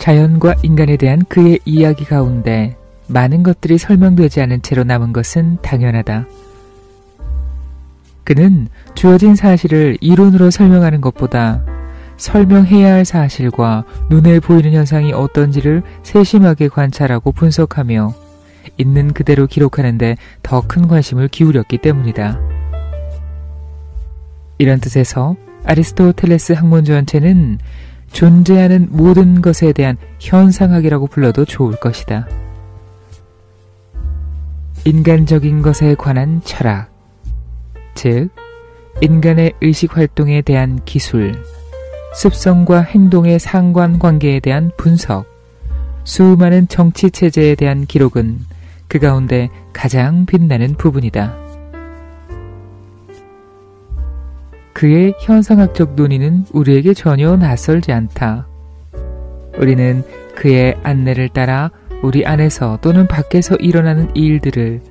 자연과 인간에 대한 그의 이야기 가운데 많은 것들이 설명되지 않은 채로 남은 것은 당연하다. 그는 주어진 사실을 이론으로 설명하는 것보다 설명해야 할 사실과 눈에 보이는 현상이 어떤지를 세심하게 관찰하고 분석하며 있는 그대로 기록하는 데 더 큰 관심을 기울였기 때문이다. 이런 뜻에서 아리스토텔레스 학문 전체는 존재하는 모든 것에 대한 현상학이라고 불러도 좋을 것이다. 인간적인 것에 관한 철학, 즉 인간의 의식활동에 대한 기술, 습성과 행동의 상관관계에 대한 분석, 수많은 정치체제에 대한 기록은 그 가운데 가장 빛나는 부분이다. 그의 현상학적 논의는 우리에게 전혀 낯설지 않다. 우리는 그의 안내를 따라 우리 안에서 또는 밖에서 일어나는 일들을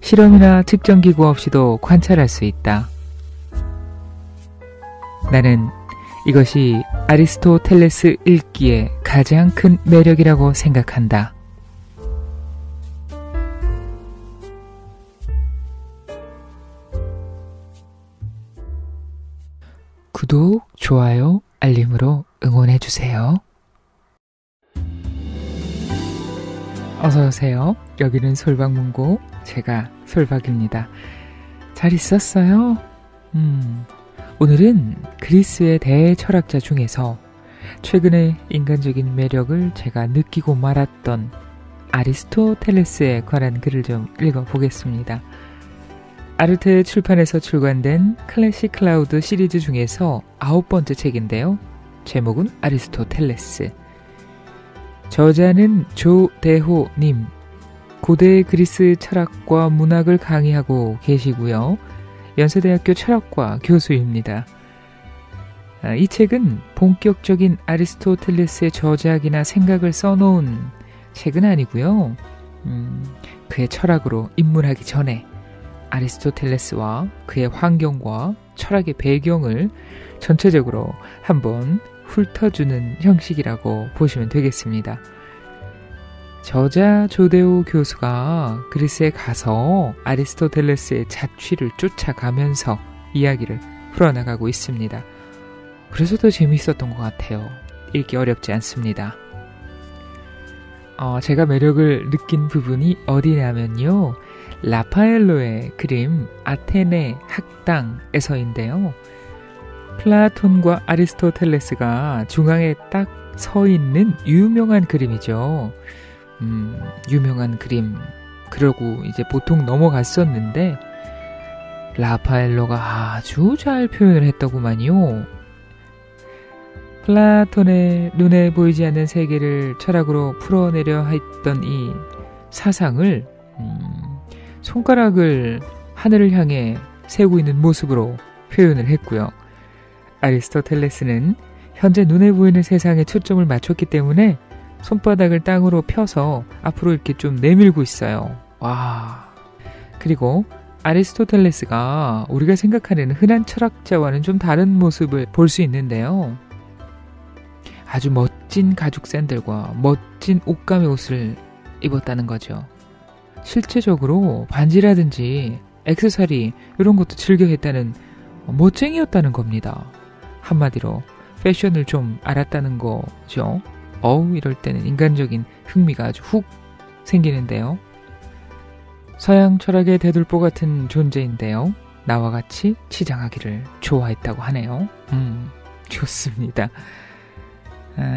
실험이나 측정기구 없이도 관찰할 수 있다. 나는 이것이 아리스토텔레스 읽기의 가장 큰 매력이라고 생각한다. 구독, 좋아요, 알림으로 응원해주세요. 어서오세요. 여기는 솔박문고, 제가 솔박입니다. 잘 있었어요? 오늘은 그리스의 대철학자 중에서 최근에 인간적인 매력을 제가 느끼고 말았던 아리스토텔레스에 관한 글을 좀 읽어보겠습니다. 아르테 출판에서 출간된 클래식 클라우드 시리즈 중에서 9번째 책인데요. 제목은 아리스토텔레스. 저자는 조대호님, 고대 그리스 철학과 문학을 강의하고 계시고요. 연세대학교 철학과 교수입니다. 이 책은 본격적인 아리스토텔레스의 저작이나 생각을 써놓은 책은 아니고요. 그의 철학으로 입문하기 전에 아리스토텔레스와 그의 환경과 철학의 배경을 전체적으로 한번 훑어주는 형식이라고 보시면 되겠습니다. 저자 조대호 교수가 그리스에 가서 아리스토텔레스의 자취를 쫓아가면서 이야기를 풀어나가고 있습니다. 그래서 더 재미있었던 것 같아요. 읽기 어렵지 않습니다. 제가 매력을 느낀 부분이 어디냐면요. 라파엘로의 그림 아테네 학당에서인데요. 플라톤과 아리스토텔레스가 중앙에 딱 서 있는 유명한 그림이죠. 유명한 그림. 그러고 이제 보통 넘어갔었는데 라파엘로가 아주 잘 표현을 했더구만요. 플라톤의 눈에 보이지 않는 세계를 철학으로 풀어내려 했던 이 사상을 손가락을 하늘을 향해 세우고 있는 모습으로 표현을 했고요. 아리스토텔레스는 현재 눈에 보이는 세상에 초점을 맞췄기 때문에 손바닥을 땅으로 펴서 앞으로 이렇게 좀 내밀고 있어요. 와. 그리고 아리스토텔레스가 우리가 생각하는 흔한 철학자와는 좀 다른 모습을 볼 수 있는데요. 아주 멋진 가죽 샌들과 멋진 옷감의 옷을 입었다는 거죠. 실제적으로 반지라든지 액세서리 이런 것도 즐겨 했다는 멋쟁이였다는 겁니다. 한마디로 패션을 좀 알았다는 거죠. 이럴 때는 인간적인 흥미가 아주 훅 생기는데요. 서양 철학의 대들보 같은 존재인데요. 나와 같이 치장하기를 좋아했다고 하네요. 좋습니다.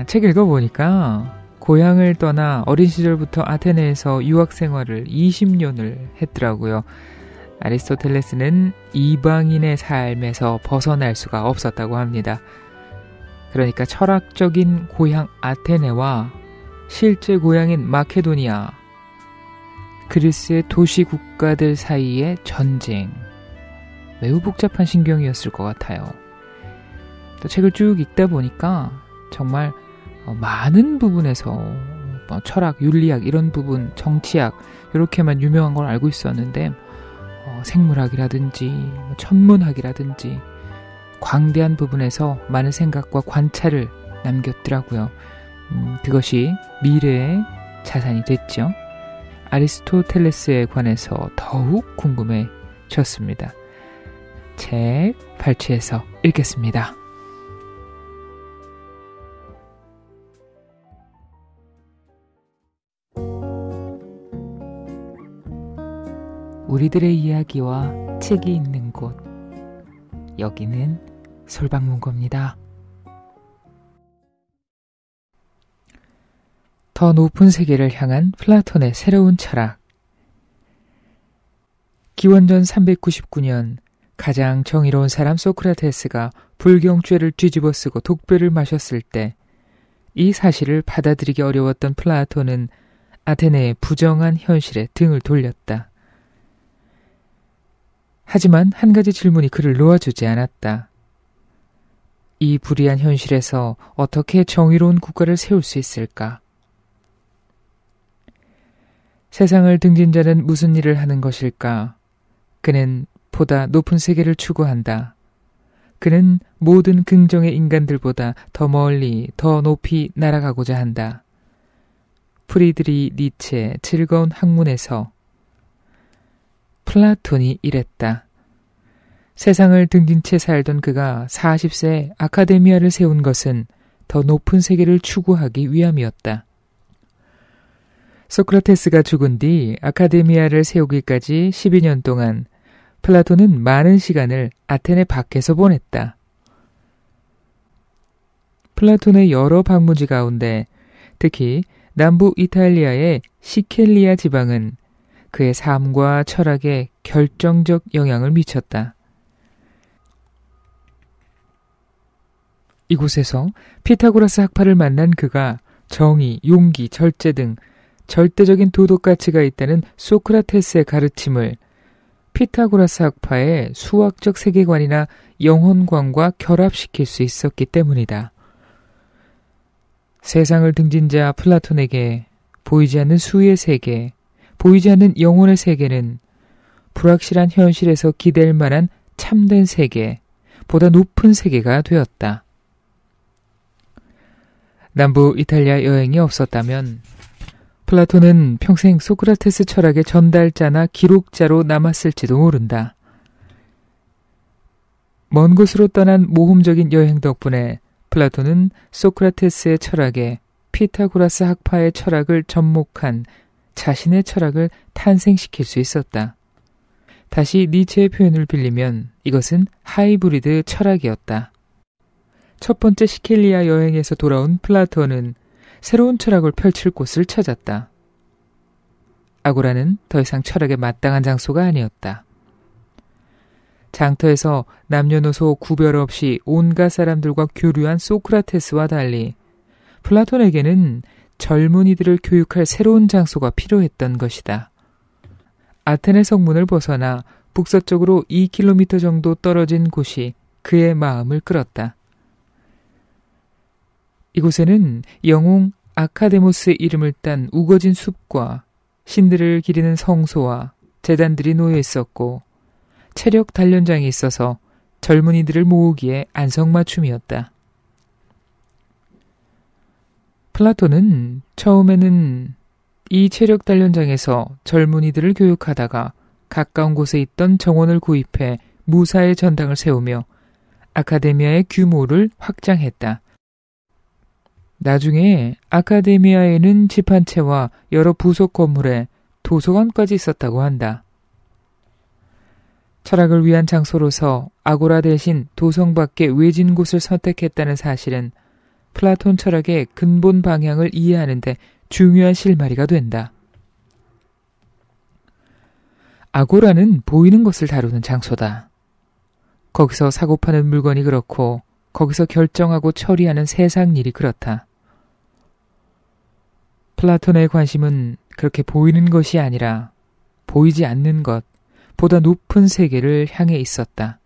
책 읽어보니까 고향을 떠나 어린 시절부터 아테네에서 유학 생활을 20년을 했더라고요. 아리스토텔레스는 이방인의 삶에서 벗어날 수가 없었다고 합니다. 그러니까 철학적인 고향 아테네와 실제 고향인 마케도니아, 그리스의 도시 국가들 사이의 전쟁, 매우 복잡한 신경이었을 것 같아요. 또 책을 쭉 읽다 보니까 정말 많은 부분에서 철학, 윤리학 이런 부분, 정치학 이렇게만 유명한 걸 알고 있었는데 생물학이라든지 천문학이라든지 광대한 부분에서 많은 생각과 관찰을 남겼더라고요. 그것이 미래의 자산이 됐죠. 아리스토텔레스에 관해서 더욱 궁금해졌습니다. 책 발췌해서 읽겠습니다. 우리들의 이야기와 책이 있는 곳, 여기는 솔방문고입니다. 더 높은 세계를 향한 플라톤의 새로운 철학. 기원전 399년 가장 정의로운 사람 소크라테스가 불경죄를 뒤집어쓰고 독배를 마셨을 때 이 사실을 받아들이기 어려웠던 플라톤은 아테네의 부정한 현실에 등을 돌렸다. 하지만 한 가지 질문이 그를 놓아주지 않았다. 이 불의한 현실에서 어떻게 정의로운 국가를 세울 수 있을까? 세상을 등진 자는 무슨 일을 하는 것일까? 그는 보다 높은 세계를 추구한다. 그는 모든 긍정의 인간들보다 더 멀리, 더 높이 날아가고자 한다. 프리드리 니체의 즐거운 학문에서 플라톤이 이랬다. 세상을 등진 채 살던 그가 40세에 아카데미아를 세운 것은 더 높은 세계를 추구하기 위함이었다. 소크라테스가 죽은 뒤 아카데미아를 세우기까지 12년 동안 플라톤은 많은 시간을 아테네 밖에서 보냈다. 플라톤의 여러 방문지 가운데 특히 남부 이탈리아의 시켈리아 지방은 그의 삶과 철학에 결정적 영향을 미쳤다. 이곳에서 피타고라스 학파를 만난 그가 정의, 용기, 절제 등 절대적인 도덕 가치가 있다는 소크라테스의 가르침을 피타고라스 학파의 수학적 세계관이나 영혼관과 결합시킬 수 있었기 때문이다. 세상을 등진 자 플라톤에게 보이지 않는 수의 세계, 보이지 않는 영혼의 세계는 불확실한 현실에서 기댈 만한 참된 세계, 보다 높은 세계가 되었다. 남부 이탈리아 여행이 없었다면 플라톤은 평생 소크라테스 철학의 전달자나 기록자로 남았을지도 모른다. 먼 곳으로 떠난 모험적인 여행 덕분에 플라톤은 소크라테스의 철학에 피타고라스 학파의 철학을 접목한 자신의 철학을 탄생시킬 수 있었다. 다시 니체의 표현을 빌리면 이것은 하이브리드 철학이었다. 첫 번째 시켈리아 여행에서 돌아온 플라톤은 새로운 철학을 펼칠 곳을 찾았다. 아고라는 더 이상 철학에 마땅한 장소가 아니었다. 장터에서 남녀노소 구별 없이 온갖 사람들과 교류한 소크라테스와 달리 플라톤에게는 젊은이들을 교육할 새로운 장소가 필요했던 것이다. 아테네 성문을 벗어나 북서쪽으로 2km 정도 떨어진 곳이 그의 마음을 끌었다. 이곳에는 영웅 아카데모스의 이름을 딴 우거진 숲과 신들을 기리는 성소와 제단들이 놓여 있었고 체력 단련장이 있어서 젊은이들을 모으기에 안성맞춤이었다. 플라톤은 처음에는 이 체력 단련장에서 젊은이들을 교육하다가 가까운 곳에 있던 정원을 구입해 무사의 전당을 세우며 아카데미아의 규모를 확장했다. 나중에 아카데미아에는 집 한 채와 여러 부속 건물에 도서관까지 있었다고 한다. 철학을 위한 장소로서 아고라 대신 도성 밖의 외진 곳을 선택했다는 사실은 플라톤 철학의 근본 방향을 이해하는 데 중요한 실마리가 된다. 아고라는 보이는 것을 다루는 장소다. 거기서 사고 파는 물건이 그렇고 거기서 결정하고 처리하는 세상 일이 그렇다. 플라톤의 관심은 그렇게 보이는 것이 아니라 보이지 않는 것, 보다 높은 세계를 향해 있었다.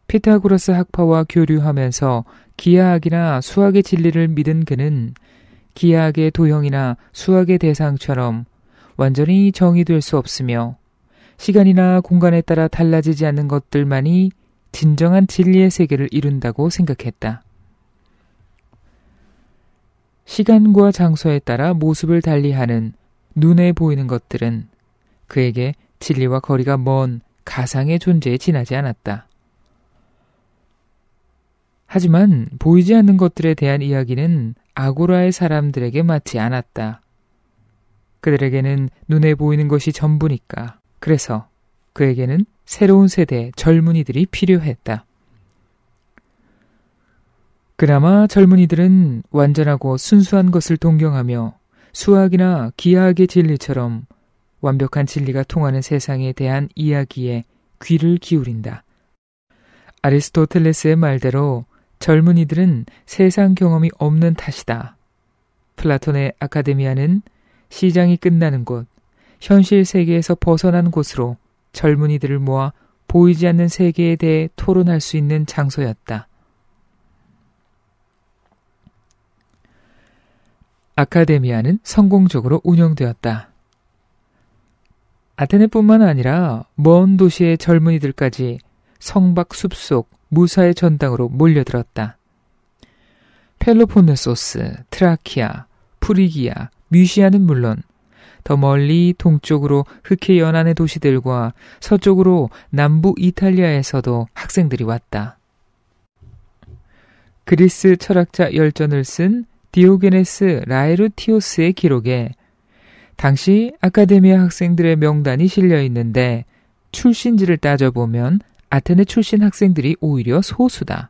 피타고라스 학파와 교류하면서 기하학이나 수학의 진리를 믿은 그는 기하학의 도형이나 수학의 대상처럼 완전히 정의될 수 없으며 시간이나 공간에 따라 달라지지 않는 것들만이 진정한 진리의 세계를 이룬다고 생각했다. 시간과 장소에 따라 모습을 달리하는 눈에 보이는 것들은 그에게 진리와 거리가 먼 가상의 존재에 지나지 않았다. 하지만 보이지 않는 것들에 대한 이야기는 아고라의 사람들에게 맞지 않았다. 그들에게는 눈에 보이는 것이 전부니까. 그래서 그에게는 새로운 세대의 젊은이들이 필요했다. 그나마 젊은이들은 완전하고 순수한 것을 동경하며 수학이나 기하학의 진리처럼 완벽한 진리가 통하는 세상에 대한 이야기에 귀를 기울인다. 아리스토텔레스의 말대로 젊은이들은 세상 경험이 없는 탓이다. 플라톤의 아카데미아는 시장이 끝나는 곳, 현실 세계에서 벗어난 곳으로 젊은이들을 모아 보이지 않는 세계에 대해 토론할 수 있는 장소였다. 아카데미아는 성공적으로 운영되었다. 아테네뿐만 아니라 먼 도시의 젊은이들까지 성박 숲속 무사의 전당으로 몰려들었다. 펠로폰네소스, 트라키아, 프리기아, 뮤시아는 물론 더 멀리 동쪽으로 흑해 연안의 도시들과 서쪽으로 남부 이탈리아에서도 학생들이 왔다. 그리스 철학자 열전을 쓴 디오게네스 라에루티오스의 기록에 당시 아카데미아 학생들의 명단이 실려 있는데 출신지를 따져보면 아테네 출신 학생들이 오히려 소수다.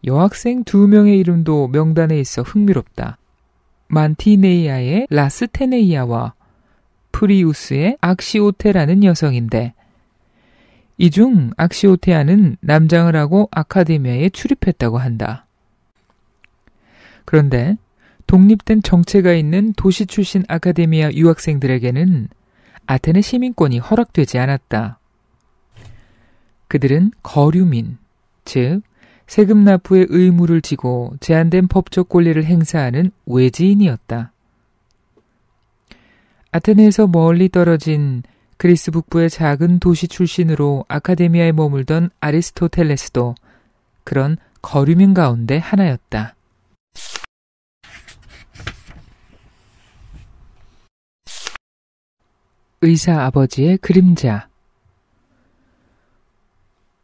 여학생 2명의 이름도 명단에 있어 흥미롭다. 만티네이아의 라스테네이아와 프리우스의 악시오테라는 여성인데 이 중 악시오테아는 남장을 하고 아카데미아에 출입했다고 한다. 그런데 독립된 정체가 있는 도시 출신 아카데미아 유학생들에게는 아테네 시민권이 허락되지 않았다. 그들은 거류민, 즉 세금 납부의 의무를 지고 제한된 법적 권리를 행사하는 외지인이었다. 아테네에서 멀리 떨어진 그리스 북부의 작은 도시 출신으로 아카데미아에 머물던 아리스토텔레스도 그런 거류민 가운데 하나였다. 의사 아버지의 그림자.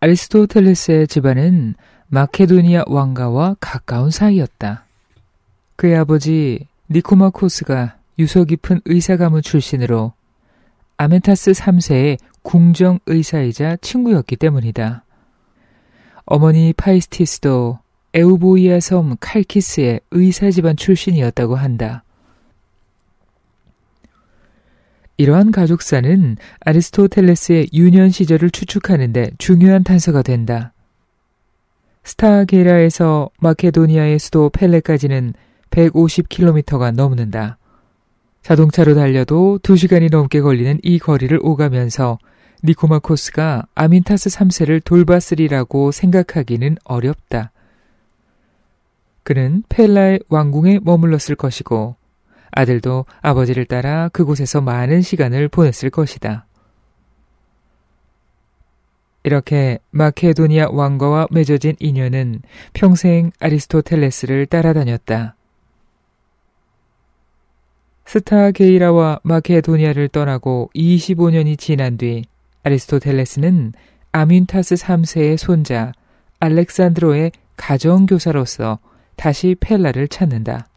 아리스토텔레스의 집안은 마케도니아 왕가와 가까운 사이였다. 그의 아버지 니코마코스가 유서 깊은 의사 가문 출신으로 아멘타스 3세의 궁정 의사이자 친구였기 때문이다. 어머니 파이스티스도 에우보이아 섬 칼키스의 의사 집안 출신이었다고 한다. 이러한 가족사는 아리스토텔레스의 유년 시절을 추측하는 데 중요한 단서가 된다. 스타게라에서 마케도니아의 수도 펠레까지는 150km가 넘는다. 자동차로 달려도 2시간이 넘게 걸리는 이 거리를 오가면서 니코마코스가 아민타스 3세를 돌봤으리라고 생각하기는 어렵다. 그는 펠라의 왕궁에 머물렀을 것이고 아들도 아버지를 따라 그곳에서 많은 시간을 보냈을 것이다. 이렇게 마케도니아 왕가와 맺어진 인연은 평생 아리스토텔레스를 따라다녔다. 스타게이라와 마케도니아를 떠나고 25년이 지난 뒤 아리스토텔레스는 아민타스 3세의 손자 알렉산드로의 가정교사로서 다시 펠라를 찾는다.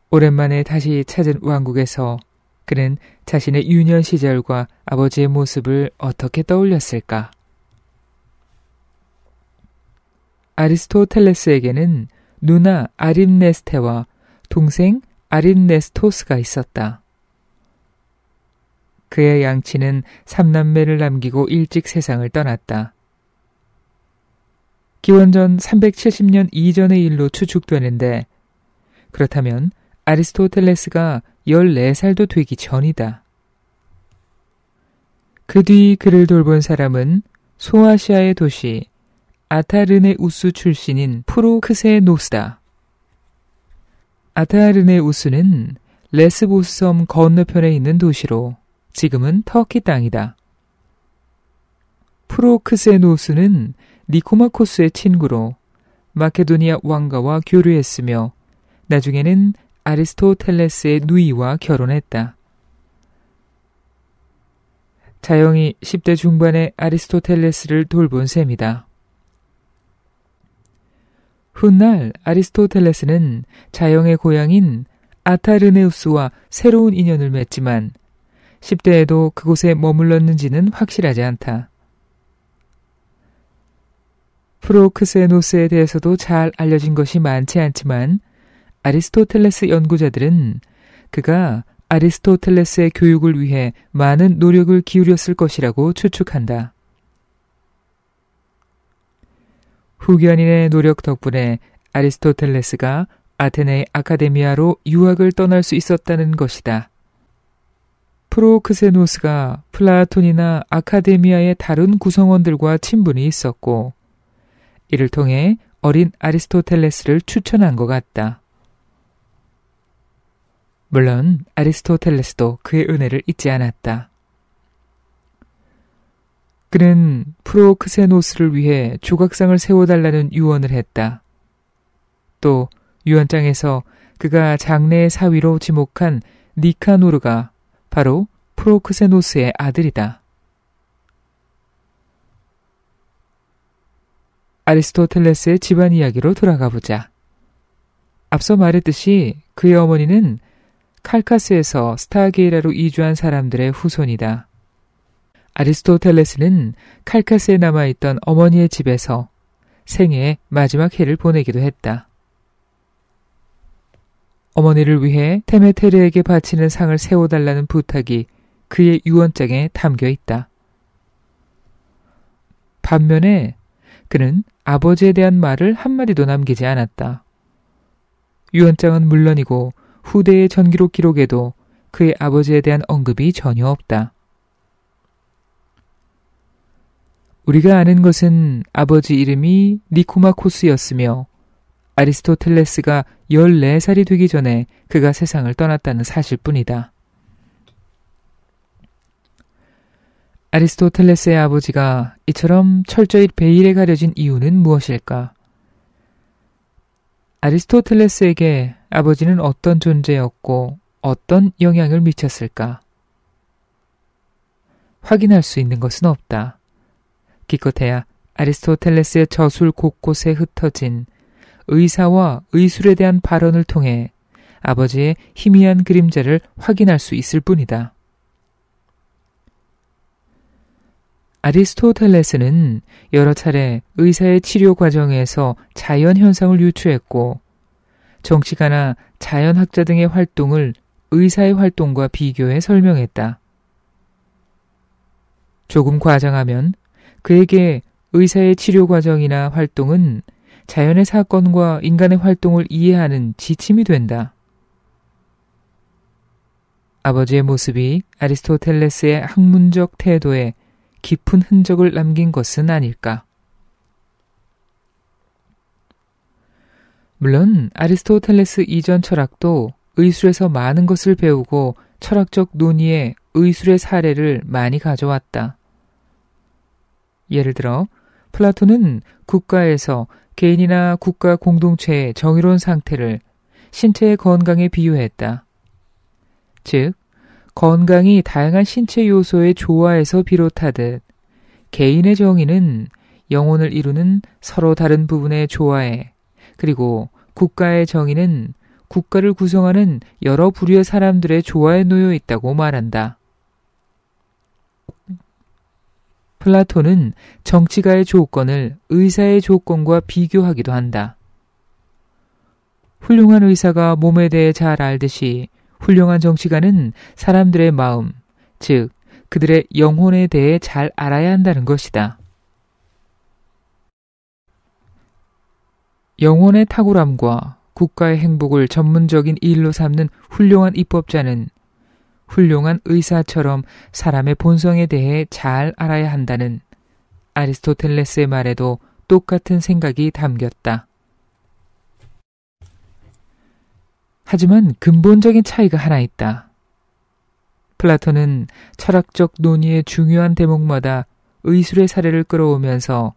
오랜만에 다시 찾은 왕국에서 그는 자신의 유년 시절과 아버지의 모습을 어떻게 떠올렸을까? 아리스토텔레스에게는 누나 아림네스테와 동생 아림네스토스가 있었다. 그의 양치는 3남매를 남기고 일찍 세상을 떠났다. 기원전 370년 이전의 일로 추측되는데 그렇다면 아리스토텔레스가 14살도 되기 전이다. 그 뒤 그를 돌본 사람은 소아시아의 도시 아타르네우스 출신인 프로크세노스다. 아타르네우스는 레스보스 섬 건너편에 있는 도시로 지금은 터키 땅이다. 프로크세노스는 니코마코스의 친구로 마케도니아 왕가와 교류했으며 나중에는 아리스토텔레스의 누이와 결혼했다. 자영이 10대 중반의 아리스토텔레스를 돌본 셈이다. 훗날 아리스토텔레스는 자영의 고향인 아타르네우스와 새로운 인연을 맺지만 10대에도 그곳에 머물렀는지는 확실하지 않다. 프로크세노스에 대해서도 잘 알려진 것이 많지 않지만 아리스토텔레스 연구자들은 그가 아리스토텔레스의 교육을 위해 많은 노력을 기울였을 것이라고 추측한다. 후견인의 노력 덕분에 아리스토텔레스가 아테네 아카데미아로 유학을 떠날 수 있었다는 것이다. 프로크세노스가 플라톤이나 아카데미아의 다른 구성원들과 친분이 있었고 이를 통해 어린 아리스토텔레스를 추천한 것 같다. 물론 아리스토텔레스도 그의 은혜를 잊지 않았다. 그는 프로크세노스를 위해 조각상을 세워달라는 유언을 했다. 또 유언장에서 그가 장래의 사위로 지목한 니카노르가 바로 프로크세노스의 아들이다. 아리스토텔레스의 집안 이야기로 돌아가 보자. 앞서 말했듯이 그의 어머니는 칼카스에서 스타게이라로 이주한 사람들의 후손이다. 아리스토텔레스는 칼카스에 남아있던 어머니의 집에서 생애의 마지막 해를 보내기도 했다. 어머니를 위해 테메테르에게 바치는 상을 세워달라는 부탁이 그의 유언장에 담겨 있다. 반면에 그는 아버지에 대한 말을 한마디도 남기지 않았다. 유언장은 물론이고 후대의 전기록 기록에도 그의 아버지에 대한 언급이 전혀 없다. 우리가 아는 것은 아버지 이름이 니코마코스였으며 아리스토텔레스가 14살이 되기 전에 그가 세상을 떠났다는 사실뿐이다. 아리스토텔레스의 아버지가 이처럼 철저히 베일에 가려진 이유는 무엇일까? 아리스토텔레스에게 아버지는 어떤 존재였고 어떤 영향을 미쳤을까? 확인할 수 있는 것은 없다. 기껏해야 아리스토텔레스의 저술 곳곳에 흩어진 의사와 의술에 대한 발언을 통해 아버지의 희미한 그림자를 확인할 수 있을 뿐이다. 아리스토텔레스는 여러 차례 의사의 치료 과정에서 자연현상을 유추했고 정치가나 자연학자 등의 활동을 의사의 활동과 비교해 설명했다. 조금 과장하면 그에게 의사의 치료 과정이나 활동은 자연의 사건과 인간의 활동을 이해하는 지침이 된다. 아버지의 모습이 아리스토텔레스의 학문적 태도에 깊은 흔적을 남긴 것은 아닐까. 물론 아리스토텔레스 이전 철학도 의술에서 많은 것을 배우고 철학적 논의에 의술의 사례를 많이 가져왔다. 예를 들어 플라톤은 국가에서 개인이나 국가 공동체의 정의로운 상태를 신체의 건강에 비유했다. 즉, 건강이 다양한 신체 요소의 조화에서 비롯하듯 개인의 정의는 영혼을 이루는 서로 다른 부분의 조화에, 그리고 국가의 정의는 국가를 구성하는 여러 부류의 사람들의 조화에 놓여 있다고 말한다. 플라톤은 정치가의 조건을 의사의 조건과 비교하기도 한다. 훌륭한 의사가 몸에 대해 잘 알듯이 훌륭한 정치가는 사람들의 마음, 즉 그들의 영혼에 대해 잘 알아야 한다는 것이다. 영혼의 탁월함과 국가의 행복을 전문적인 일로 삼는 훌륭한 입법자는 훌륭한 의사처럼 사람의 본성에 대해 잘 알아야 한다는 아리스토텔레스의 말에도 똑같은 생각이 담겼다. 하지만 근본적인 차이가 하나 있다. 플라톤은 철학적 논의의 중요한 대목마다 의술의 사례를 끌어오면서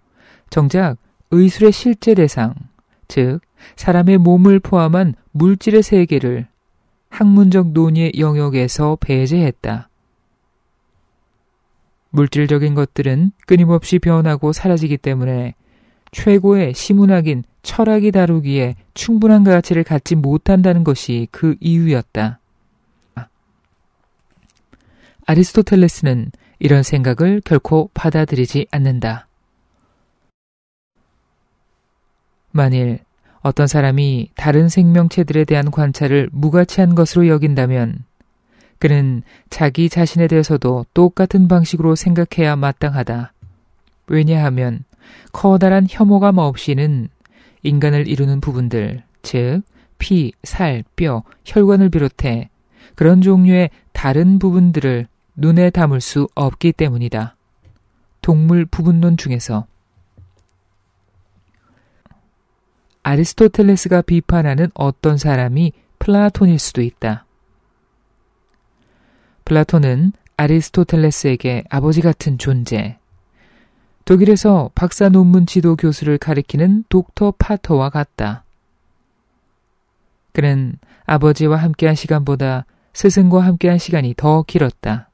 정작 의술의 실제 대상, 즉 사람의 몸을 포함한 물질의 세계를 학문적 논의의 영역에서 배제했다. 물질적인 것들은 끊임없이 변하고 사라지기 때문에 최고의 시문학인 철학이 다루기에 충분한 가치를 갖지 못한다는 것이 그 이유였다. 아리스토텔레스는 이런 생각을 결코 받아들이지 않는다. 만일 어떤 사람이 다른 생명체들에 대한 관찰을 무가치한 것으로 여긴다면 그는 자기 자신에 대해서도 똑같은 방식으로 생각해야 마땅하다. 왜냐하면 커다란 혐오감 없이는 인간을 이루는 부분들, 즉 피, 살, 뼈, 혈관을 비롯해 그런 종류의 다른 부분들을 눈에 담을 수 없기 때문이다. 동물 부분론 중에서 아리스토텔레스가 비판하는 어떤 사람이 플라톤일 수도 있다. 플라톤은 아리스토텔레스에게 아버지 같은 존재, 독일에서 박사 논문 지도 교수를 가리키는 독터 파터와 같다. 그는 아버지와 함께한 시간보다 스승과 함께한 시간이 더 길었다.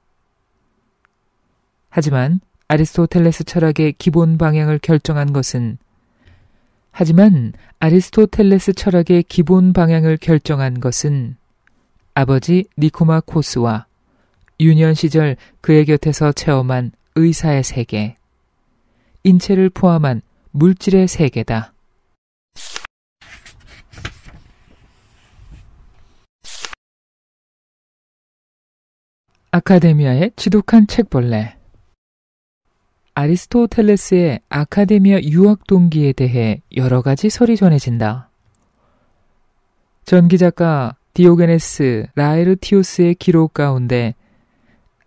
하지만 아리스토텔레스 철학의 기본 방향을 결정한 것은 아버지 니코마코스와 유년 시절 그의 곁에서 체험한 의사의 세계, 인체를 포함한 물질의 세계다. 아카데미아의 지독한 책벌레. 아리스토텔레스의 아카데미아 유학 동기에 대해 여러 가지 설이 전해진다. 전기작가 디오게네스 라에르티오스의 기록 가운데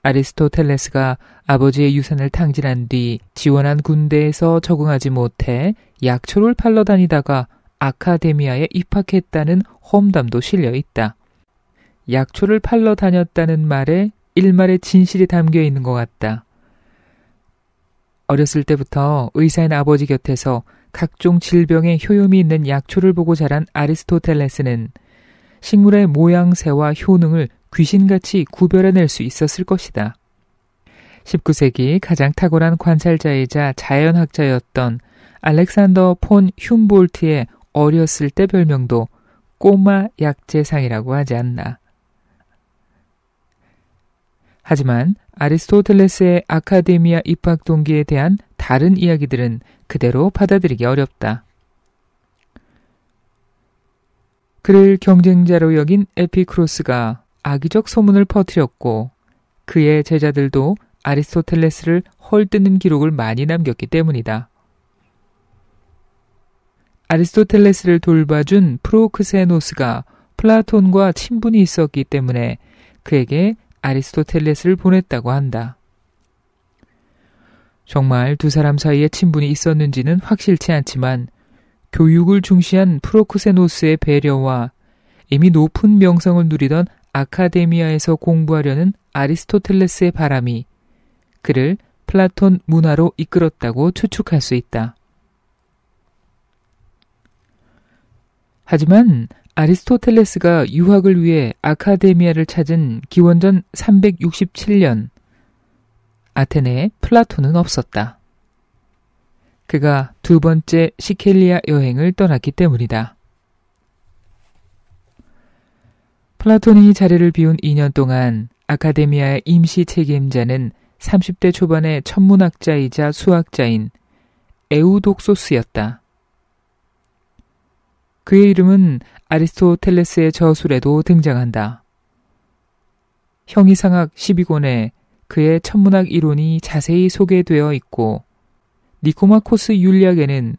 아리스토텔레스가 아버지의 유산을 탕진한 뒤 지원한 군대에서 적응하지 못해 약초를 팔러 다니다가 아카데미아에 입학했다는 험담도 실려 있다. 약초를 팔러 다녔다는 말에 일말의 진실이 담겨 있는 것 같다. 어렸을 때부터 의사인 아버지 곁에서 각종 질병에 효용이 있는 약초를 보고 자란 아리스토텔레스는 식물의 모양새와 효능을 귀신같이 구별해낼 수 있었을 것이다. 19세기 가장 탁월한 관찰자이자 자연학자였던 알렉산더 폰 흉볼트의 어렸을 때 별명도 꼬마 약재상이라고 하지 않나. 하지만 아리스토텔레스의 아카데미아 입학 동기에 대한 다른 이야기들은 그대로 받아들이기 어렵다. 그를 경쟁자로 여긴 에피크로스가 악의적 소문을 퍼뜨렸고 그의 제자들도 아리스토텔레스를 헐뜯는 기록을 많이 남겼기 때문이다. 아리스토텔레스를 돌봐준 프로크세노스가 플라톤과 친분이 있었기 때문에 그에게 아리스토텔레스를 보냈다고 한다. 정말 두 사람 사이에 친분이 있었는지는 확실치 않지만 교육을 중시한 프로크세노스의 배려와 이미 높은 명성을 누리던 아카데미아에서 공부하려는 아리스토텔레스의 바람이 그를 플라톤 문화로 이끌었다고 추측할 수 있다. 하지만 아리스토텔레스가 유학을 위해 아카데미아를 찾은 기원전 367년, 아테네에 플라톤은 없었다. 그가 두 번째 시켈리아 여행을 떠났기 때문이다. 플라톤이 자리를 비운 2년 동안 아카데미아의 임시 책임자는 30대 초반의 천문학자이자 수학자인 에우독소스였다. 그의 이름은 아리스토텔레스의 저술에도 등장한다. 형이상학 12권에 그의 천문학 이론이 자세히 소개되어 있고 니코마코스 윤리학에는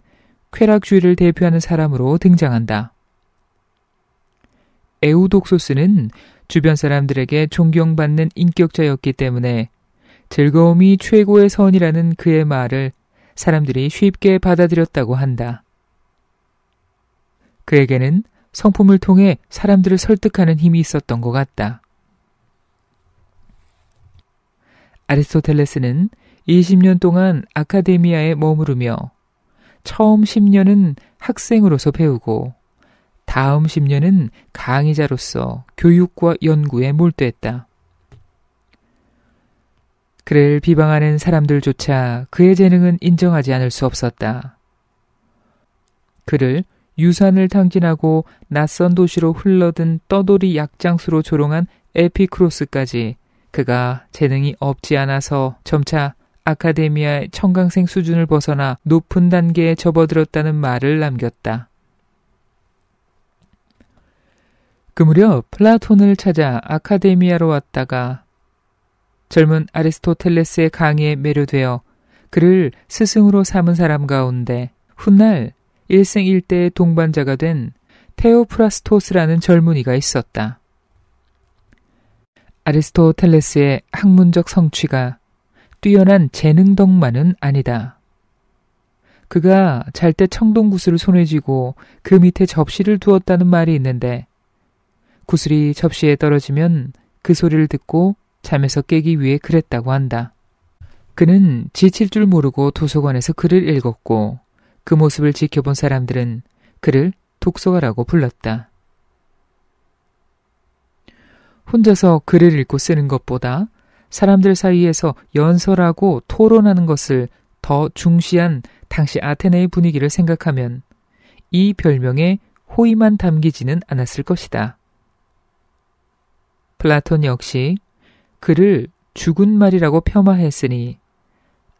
쾌락주의를 대표하는 사람으로 등장한다. 에우독소스는 주변 사람들에게 존경받는 인격자였기 때문에 즐거움이 최고의 선이라는 그의 말을 사람들이 쉽게 받아들였다고 한다. 그에게는 성품을 통해 사람들을 설득하는 힘이 있었던 것 같다. 아리스토텔레스는 20년 동안 아카데미아에 머무르며 처음 10년은 학생으로서 배우고 다음 10년은 강의자로서 교육과 연구에 몰두했다. 그를 비방하는 사람들조차 그의 재능은 인정하지 않을 수 없었다. 그를 유산을 탕진하고 낯선 도시로 흘러든 떠돌이 약장수로 조롱한 에피크로스까지 그가 재능이 없지 않아서 점차 아카데미아의 청강생 수준을 벗어나 높은 단계에 접어들었다는 말을 남겼다. 그 무렵 플라톤을 찾아 아카데미아로 왔다가 젊은 아리스토텔레스의 강의에 매료되어 그를 스승으로 삼은 사람 가운데 훗날 일생일대의 동반자가 된 테오프라스토스라는 젊은이가 있었다. 아리스토텔레스의 학문적 성취가 뛰어난 재능 덕만은 아니다. 그가 잘 때 청동구슬을 손에 쥐고 그 밑에 접시를 두었다는 말이 있는데 구슬이 접시에 떨어지면 그 소리를 듣고 잠에서 깨기 위해 그랬다고 한다. 그는 지칠 줄 모르고 도서관에서 글을 읽었고 그 모습을 지켜본 사람들은 그를 독서가라고 불렀다. 혼자서 글을 읽고 쓰는 것보다 사람들 사이에서 연설하고 토론하는 것을 더 중시한 당시 아테네의 분위기를 생각하면 이 별명에 호의만 담기지는 않았을 것이다. 플라톤 역시 그를 죽은 말이라고 폄하했으니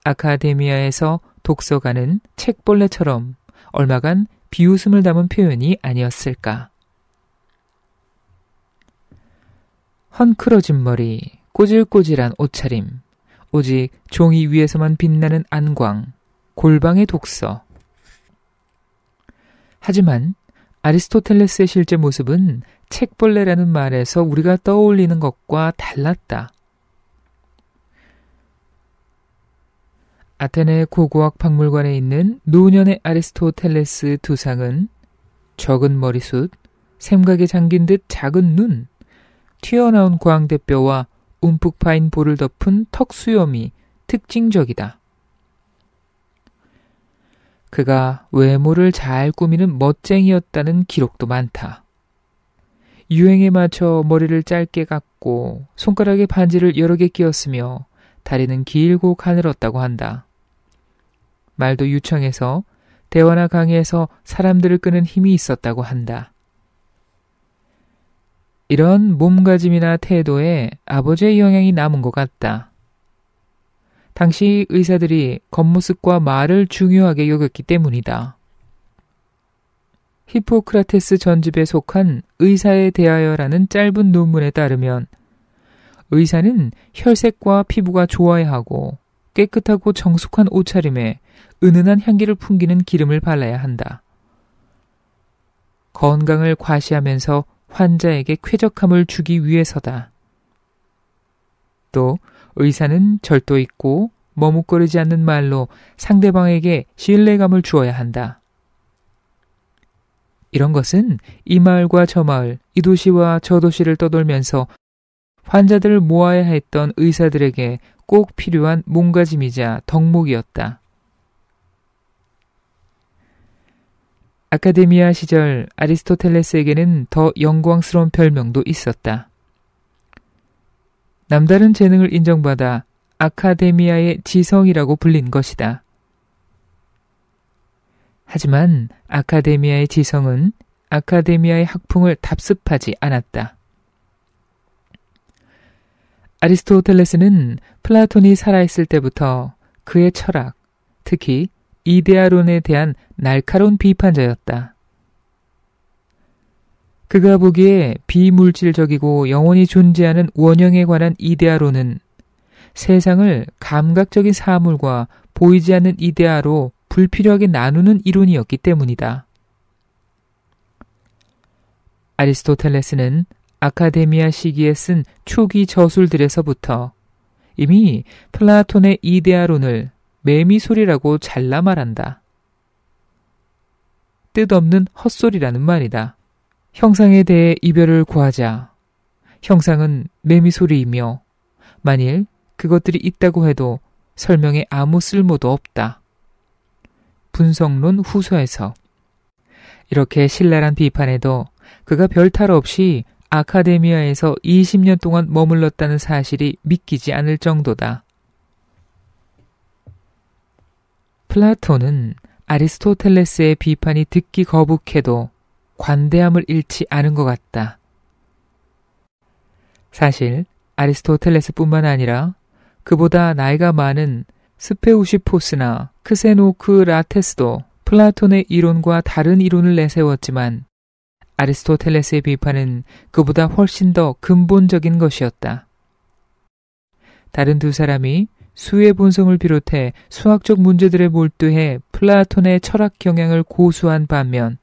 아카데미아에서 독서가는 책벌레처럼 얼마간 비웃음을 담은 표현이 아니었을까. 헝클어진 머리, 꼬질꼬질한 옷차림, 오직 종이 위에서만 빛나는 안광, 골방의 독서. 하지만 아리스토텔레스의 실제 모습은 책벌레라는 말에서 우리가 떠올리는 것과 달랐다. 아테네 고고학 박물관에 있는 노년의 아리스토텔레스 두상은 적은 머리숱, 샘각에 잠긴 듯 작은 눈, 튀어나온 광대뼈와 움푹 파인 볼을 덮은 턱 수염이 특징적이다. 그가 외모를 잘 꾸미는 멋쟁이였다는 기록도 많다. 유행에 맞춰 머리를 짧게 깎고 손가락에 반지를 여러 개 끼웠으며 다리는 길고 가늘었다고 한다. 말도 유창해서 대화나 강의에서 사람들을 끄는 힘이 있었다고 한다. 이런 몸가짐이나 태도에 아버지의 영향이 남은 것 같다. 당시 의사들이 겉모습과 말을 중요하게 여겼기 때문이다. 히포크라테스 전집에 속한 의사에 대하여라는 짧은 논문에 따르면 의사는 혈색과 피부가 좋아야 하고 깨끗하고 정숙한 옷차림에 은은한 향기를 풍기는 기름을 발라야 한다. 건강을 과시하면서 환자에게 쾌적함을 주기 위해서다. 또 의사는 절도 있고 머뭇거리지 않는 말로 상대방에게 신뢰감을 주어야 한다. 이런 것은 이 마을과 저 마을, 이 도시와 저 도시를 떠돌면서 환자들을 모아야 했던 의사들에게 꼭 필요한 몸가짐이자 덕목이었다. 아카데미아 시절 아리스토텔레스에게는 더 영광스러운 별명도 있었다. 남다른 재능을 인정받아 아카데미아의 지성이라고 불린 것이다. 하지만 아카데미아의 지성은 아카데미아의 학풍을 답습하지 않았다. 아리스토텔레스는 플라톤이 살아있을 때부터 그의 철학, 특히 이데아론에 대한 날카로운 비판자였다. 그가 보기에 비물질적이고 영원히 존재하는 원형에 관한 이데아론은 세상을 감각적인 사물과 보이지 않는 이데아로 불필요하게 나누는 이론이었기 때문이다. 아리스토텔레스는 아카데미아 시기에 쓴 초기 저술들에서부터 이미 플라톤의 이데아론을 매미소리라고 잘라 말한다. 뜻없는 헛소리라는 말이다. 형상에 대해 이별을 구하자. 형상은 매미소리이며 만일 그것들이 있다고 해도 설명에 아무 쓸모도 없다. 분석론 후서에서. 이렇게 신랄한 비판에도 그가 별탈 없이 아카데미아에서 20년 동안 머물렀다는 사실이 믿기지 않을 정도다. 플라톤은 아리스토텔레스의 비판이 듣기 거북해도 관대함을 잃지 않은 것 같다. 사실 아리스토텔레스뿐만 아니라 그보다 나이가 많은 스페우시포스나 크세노크라테스도 플라톤의 이론과 다른 이론을 내세웠지만 아리스토텔레스의 비판은 그보다 훨씬 더 근본적인 것이었다. 다른 두 사람이 수의 본성을 비롯해 수학적 문제들에 몰두해 플라톤의 철학 경향을 고수한 반면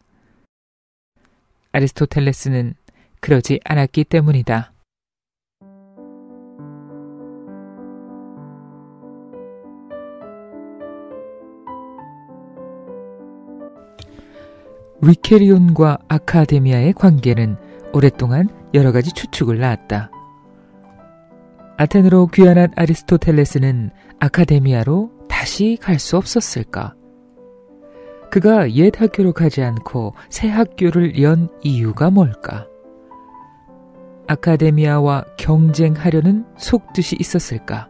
아리스토텔레스는 그러지 않았기 때문이다. 위케리온과 아카데미아의 관계는 오랫동안 여러 가지 추측을 낳았다. 아테네로 귀환한 아리스토텔레스는 아카데미아로 다시 갈 수 없었을까? 그가 옛 학교로 가지 않고 새 학교를 연 이유가 뭘까? 아카데미아와 경쟁하려는 속뜻이 있었을까?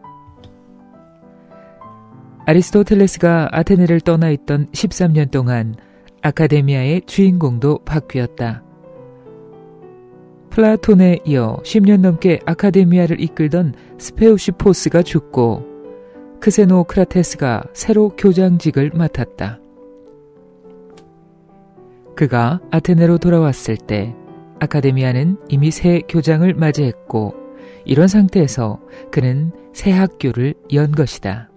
아리스토텔레스가 아테네를 떠나 있던 13년 동안 아카데미아의 주인공도 바뀌었다. 플라톤에 이어 10년 넘게 아카데미아를 이끌던 스페우시포스가 죽고 크세노크라테스가 새로 교장직을 맡았다. 그가 아테네로 돌아왔을 때 아카데미아는 이미 새 교장을 맞이했고 이런 상태에서 그는 새 학교를 연 것이다.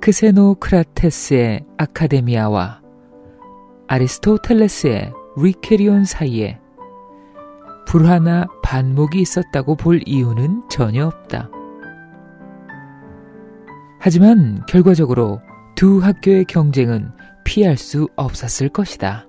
크세노크라테스의 아카데미아와 아리스토텔레스의 위케리온 사이에 불화나 반목이 있었다고 볼 이유는 전혀 없다. 하지만 결과적으로 두 학교의 경쟁은 피할 수 없었을 것이다.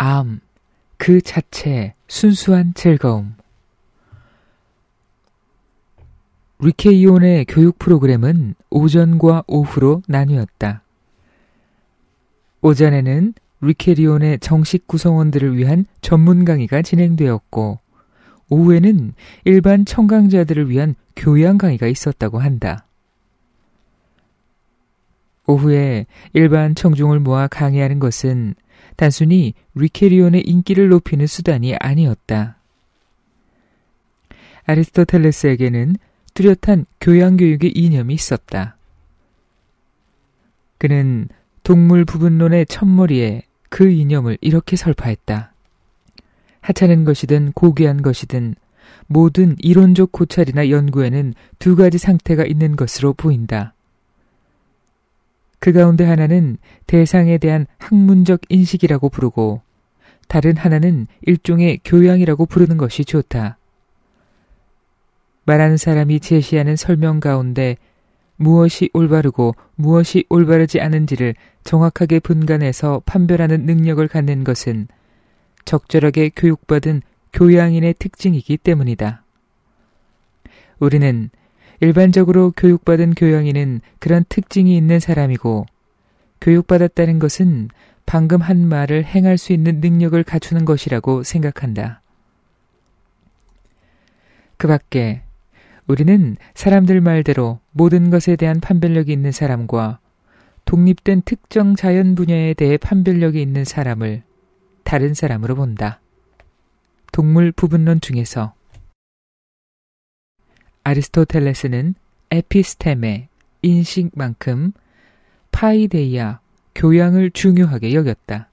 암, 그 자체의 순수한 즐거움. 위케이온의 교육 프로그램은 오전과 오후로 나뉘었다. 오전에는 위케리온의 정식 구성원들을 위한 전문 강의가 진행되었고 오후에는 일반 청강자들을 위한 교양 강의가 있었다고 한다. 오후에 일반 청중을 모아 강의하는 것은 단순히 위케리온의 인기를 높이는 수단이 아니었다. 아리스토텔레스에게는 뚜렷한 교양교육의 이념이 있었다. 그는 동물 부분론의 첫머리에 그 이념을 이렇게 설파했다. 하찮은 것이든 고귀한 것이든 모든 이론적 고찰이나 연구에는 두 가지 상태가 있는 것으로 보인다. 그 가운데 하나는 대상에 대한 학문적 인식이라고 부르고 다른 하나는 일종의 교양이라고 부르는 것이 좋다. 말하는 사람이 제시하는 설명 가운데 무엇이 올바르고 무엇이 올바르지 않은지를 정확하게 분간해서 판별하는 능력을 갖는 것은 적절하게 교육받은 교양인의 특징이기 때문이다. 우리는 일반적으로 교육받은 교양인은 그런 특징이 있는 사람이고 교육받았다는 것은 방금 한 말을 행할 수 있는 능력을 갖추는 것이라고 생각한다. 그 밖에 우리는 사람들 말대로 모든 것에 대한 판별력이 있는 사람과 독립된 특정 자연 분야에 대해 판별력이 있는 사람을 다른 사람으로 본다. 동물 부분론 중에서 아리스토텔레스는 에피스테메, 인식만큼 파이데이아, 교양을 중요하게 여겼다.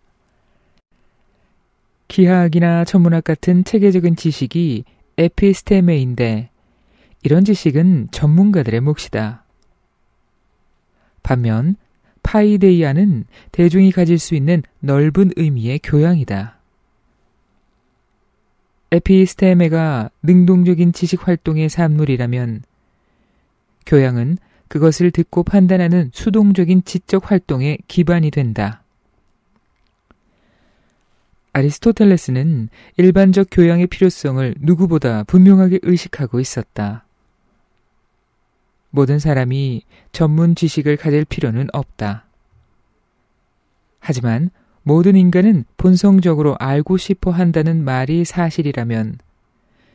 기하학이나 천문학 같은 체계적인 지식이 에피스테메인데 이런 지식은 전문가들의 몫이다. 반면 파이데이아는 대중이 가질 수 있는 넓은 의미의 교양이다. 에피스테메가 능동적인 지식 활동의 산물이라면 교양은 그것을 듣고 판단하는 수동적인 지적 활동의 기반이 된다. 아리스토텔레스는 일반적 교양의 필요성을 누구보다 분명하게 의식하고 있었다. 모든 사람이 전문 지식을 가질 필요는 없다. 하지만 모든 인간은 본성적으로 알고 싶어 한다는 말이 사실이라면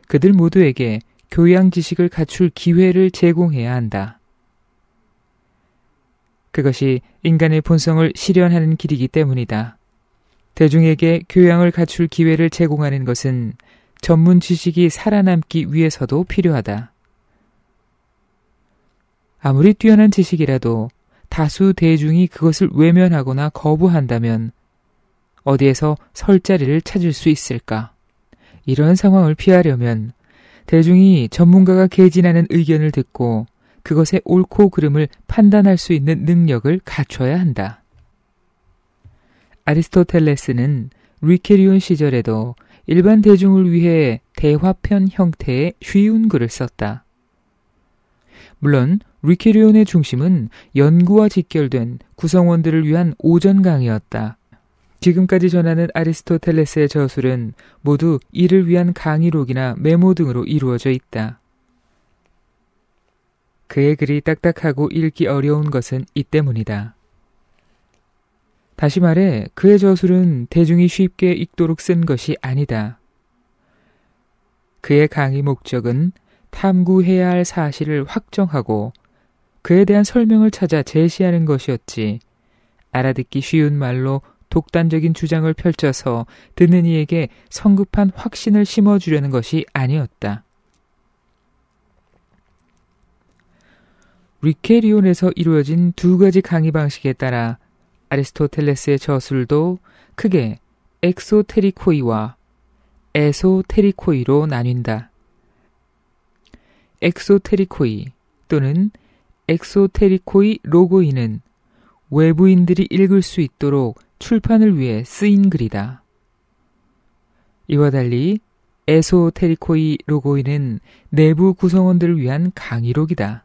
그들 모두에게 교양 지식을 갖출 기회를 제공해야 한다. 그것이 인간의 본성을 실현하는 길이기 때문이다. 대중에게 교양을 갖출 기회를 제공하는 것은 전문 지식이 살아남기 위해서도 필요하다. 아무리 뛰어난 지식이라도 다수 대중이 그것을 외면하거나 거부한다면 어디에서 설 자리를 찾을 수 있을까? 이런 상황을 피하려면 대중이 전문가가 개진하는 의견을 듣고 그것의 옳고 그름을 판단할 수 있는 능력을 갖춰야 한다. 아리스토텔레스는 리케리온 시절에도 일반 대중을 위해 대화편 형태의 쉬운 글을 썼다. 물론 리케리온의 중심은 연구와 직결된 구성원들을 위한 오전 강의였다. 지금까지 전하는 아리스토텔레스의 저술은 모두 이를 위한 강의록이나 메모 등으로 이루어져 있다. 그의 글이 딱딱하고 읽기 어려운 것은 이 때문이다. 다시 말해 그의 저술은 대중이 쉽게 읽도록 쓴 것이 아니다. 그의 강의 목적은 탐구해야 할 사실을 확정하고 그에 대한 설명을 찾아 제시하는 것이었지, 알아듣기 쉬운 말로 독단적인 주장을 펼쳐서 듣는 이에게 성급한 확신을 심어주려는 것이 아니었다. 리케리온에서 이루어진 두 가지 강의 방식에 따라 아리스토텔레스의 저술도 크게 엑소테리코이와 에소테리코이로 나뉜다. 엑소테리코이 또는 엑소테리코이 로고이는 외부인들이 읽을 수 있도록 출판을 위해 쓰인 글이다. 이와 달리 에소테리코이 로고이는 내부 구성원들을 위한 강의록이다.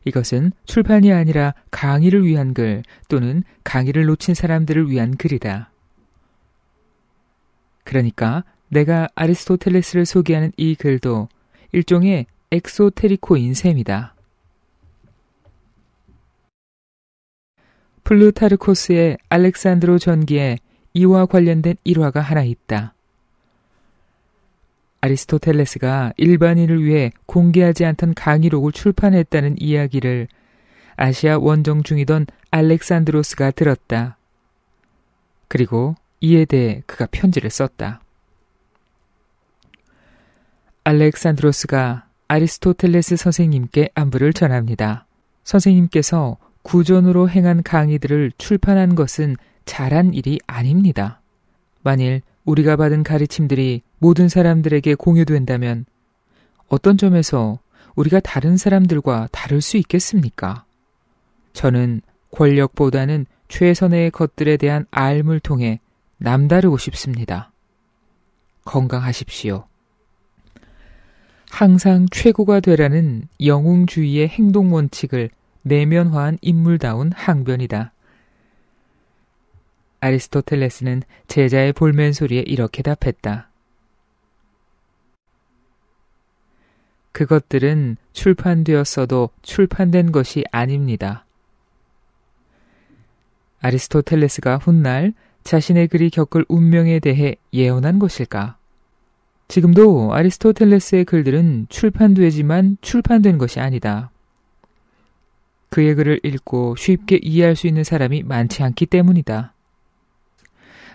이것은 출판이 아니라 강의를 위한 글 또는 강의를 놓친 사람들을 위한 글이다. 그러니까 내가 아리스토텔레스를 소개하는 이 글도 일종의 엑소테리코인 셈이다. 플루타르코스의 알렉산드로 전기에 이와 관련된 일화가 하나 있다. 아리스토텔레스가 일반인을 위해 공개하지 않던 강의록을 출판했다는 이야기를 아시아 원정 중이던 알렉산드로스가 들었다. 그리고 이에 대해 그가 편지를 썼다. 알렉산드로스가 아리스토텔레스 선생님께 안부를 전합니다. 선생님께서 구전으로 행한 강의들을 출판한 것은 잘한 일이 아닙니다. 만일 우리가 받은 가르침들이 모든 사람들에게 공유된다면 어떤 점에서 우리가 다른 사람들과 다를 수 있겠습니까? 저는 권력보다는 최선의 것들에 대한 알물 통해 남다르고 싶습니다. 건강하십시오. 항상 최고가 되라는 영웅주의의 행동 원칙을 내면화한 인물다운 항변이다. 아리스토텔레스는 제자의 볼멘 소리에 이렇게 답했다. 그것들은 출판되었어도 출판된 것이 아닙니다. 아리스토텔레스가 훗날 자신의 글이 겪을 운명에 대해 예언한 것일까? 지금도 아리스토텔레스의 글들은 출판되지만 출판된 것이 아니다. 그의 글을 읽고 쉽게 이해할 수 있는 사람이 많지 않기 때문이다.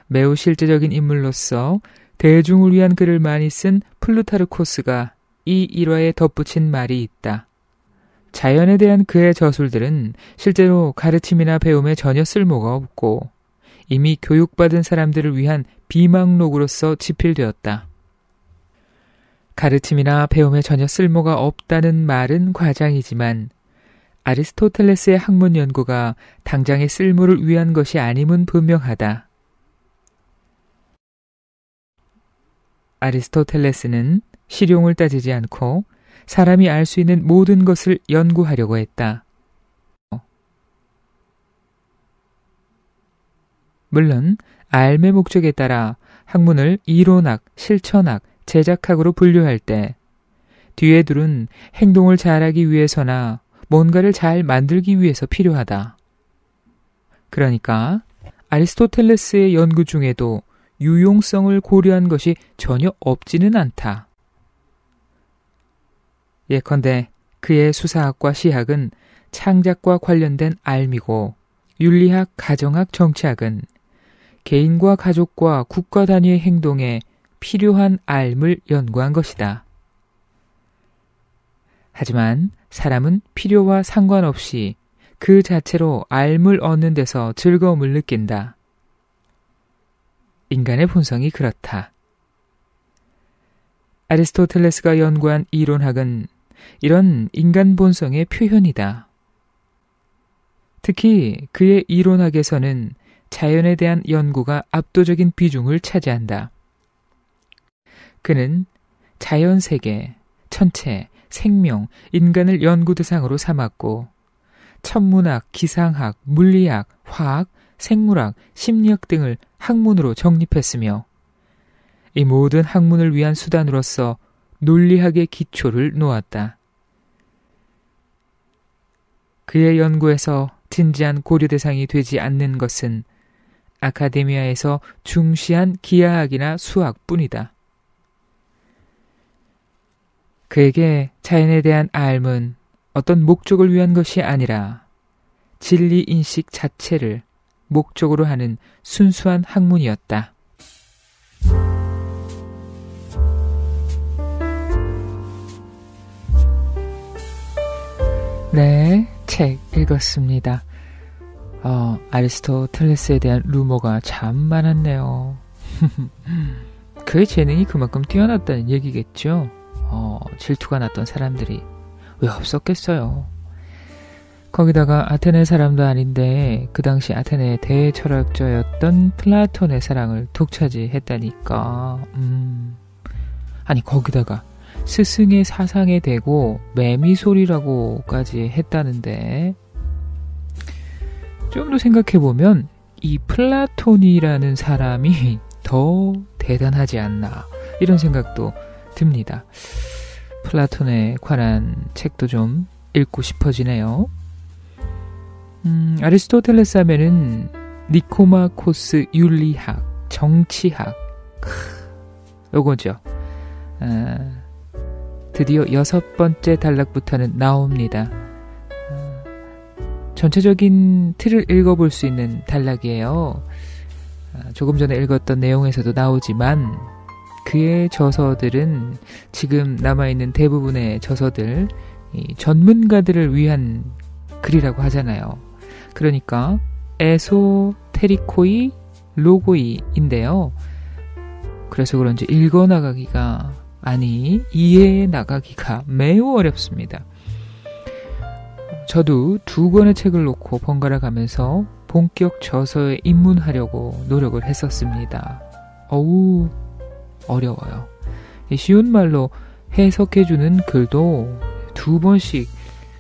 매우 실제적인 인물로서 대중을 위한 글을 많이 쓴 플루타르코스가 이 일화에 덧붙인 말이 있다. 자연에 대한 그의 저술들은 실제로 가르침이나 배움에 전혀 쓸모가 없고 이미 교육받은 사람들을 위한 비망록으로서 집필되었다. 가르침이나 배움에 전혀 쓸모가 없다는 말은 과장이지만 아리스토텔레스의 학문 연구가 당장의 쓸모를 위한 것이 아님은 분명하다. 아리스토텔레스는 실용을 따지지 않고 사람이 알 수 있는 모든 것을 연구하려고 했다. 물론 알의 목적에 따라 학문을 이론학, 실천학, 제작학으로 분류할 때 뒤에 둘은 행동을 잘하기 위해서나 뭔가를 잘 만들기 위해서 필요하다. 그러니까 아리스토텔레스의 연구 중에도 유용성을 고려한 것이 전혀 없지는 않다. 예컨대 그의 수사학과 시학은 창작과 관련된 알미고 윤리학, 가정학, 정치학은 개인과 가족과 국가 단위의 행동에 필요한 알을 연구한 것이다. 하지만 사람은 필요와 상관없이 그 자체로 알을 얻는 데서 즐거움을 느낀다. 인간의 본성이 그렇다. 아리스토텔레스가 연구한 이론학은 이런 인간 본성의 표현이다. 특히 그의 이론학에서는 자연에 대한 연구가 압도적인 비중을 차지한다. 그는 자연세계, 천체, 생명, 인간을 연구 대상으로 삼았고 천문학, 기상학, 물리학, 화학, 생물학, 심리학 등을 학문으로 정립했으며 이 모든 학문을 위한 수단으로서 논리학의 기초를 놓았다. 그의 연구에서 진지한 고려 대상이 되지 않는 것은 아카데미아에서 중시한 기하학이나 수학뿐이다. 그에게 자연에 대한 알은 어떤 목적을 위한 것이 아니라 진리 인식 자체를 목적으로 하는 순수한 학문이었다. 네, 책 읽었습니다. 아리스토텔레스에 대한 루머가 참 많았네요. 그의 재능이 그만큼 뛰어났다는 얘기겠죠. 질투가 났던 사람들이 왜 없었겠어요. 거기다가 아테네 사람도 아닌데 그 당시 아테네의 대철학자였던 플라톤의 사랑을 독차지했다니까. 아니 거기다가 스승의 사상에 대고 매미소리라고까지 했다는데 좀 더 생각해보면 이 플라톤이라는 사람이 더 대단하지 않나 이런 생각도 듭니다. 플라톤에 관한 책도 좀 읽고 싶어지네요. 아리스토텔레스 하면은 니코마코스 윤리학, 정치학 요거죠. 드디어 6번째 단락부터는 나옵니다. 전체적인 틀을 읽어볼 수 있는 단락이에요. 조금 전에 읽었던 내용에서도 나오지만 그의 저서들은 지금 남아있는 대부분의 저서들 전문가들을 위한 글이라고 하잖아요. 그러니까 에소테리코이 로고이인데요. 그래서 그런지 읽어나가기가 이해해 나가기가 매우 어렵습니다. 저도 2권의 책을 놓고 번갈아 가면서 본격 저서에 입문하려고 노력을 했었습니다. 어려워요. 쉬운 말로 해석해주는 글도 2번씩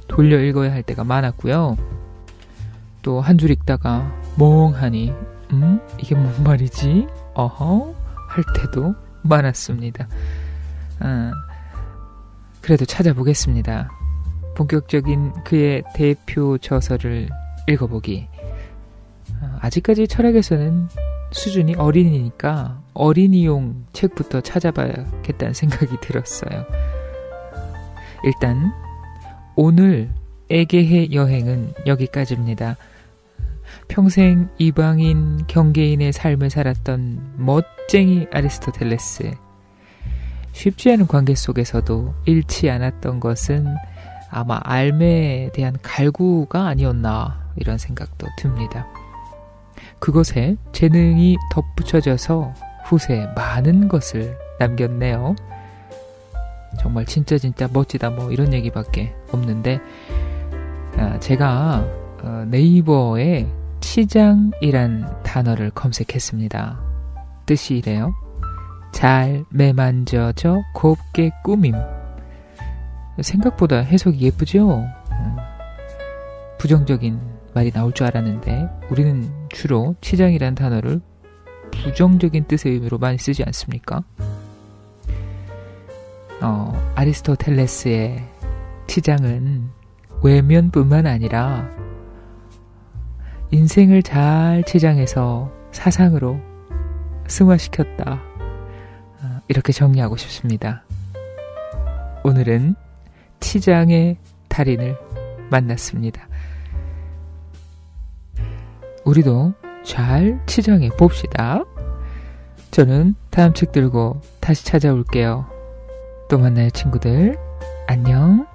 돌려 읽어야 할 때가 많았고요. 또 한 줄 읽다가 멍하니 이게 뭔 말이지? 할 때도 많았습니다. 그래도 찾아보겠습니다. 본격적인 그의 대표 저서를 읽어보기. 아직까지 철학에서는 수준이 어린이니까 어린이용 책부터 찾아봐야겠다는 생각이 들었어요. 일단 오늘 에게해 여행은 여기까지입니다. 평생 이방인 경계인의 삶을 살았던 멋쟁이 아리스토텔레스. 쉽지 않은 관계 속에서도 잃지 않았던 것은 아마 알매에 대한 갈구가 아니었나 이런 생각도 듭니다. 그것에 재능이 덧붙여져서 후세에 많은 것을 남겼네요. 정말 진짜 멋지다 이런 얘기밖에 없는데 제가 네이버에 치장이란 단어를 검색했습니다. 뜻이 이래요. 잘 매만져져 곱게 꾸밈. 생각보다 해석이 예쁘죠? 부정적인 말이 나올 줄 알았는데 우리는 주로 치장이라는 단어를 부정적인 뜻의 의미로 많이 쓰지 않습니까? 아리스토텔레스의 치장은 외면뿐만 아니라 인생을 잘 치장해서 사상으로 승화시켰다. 이렇게 정리하고 싶습니다. 오늘은 치장의 달인을 만났습니다. 우리도 잘 치장해 봅시다. 저는 다음 책 들고 다시 찾아올게요. 또 만나요, 친구들. 안녕.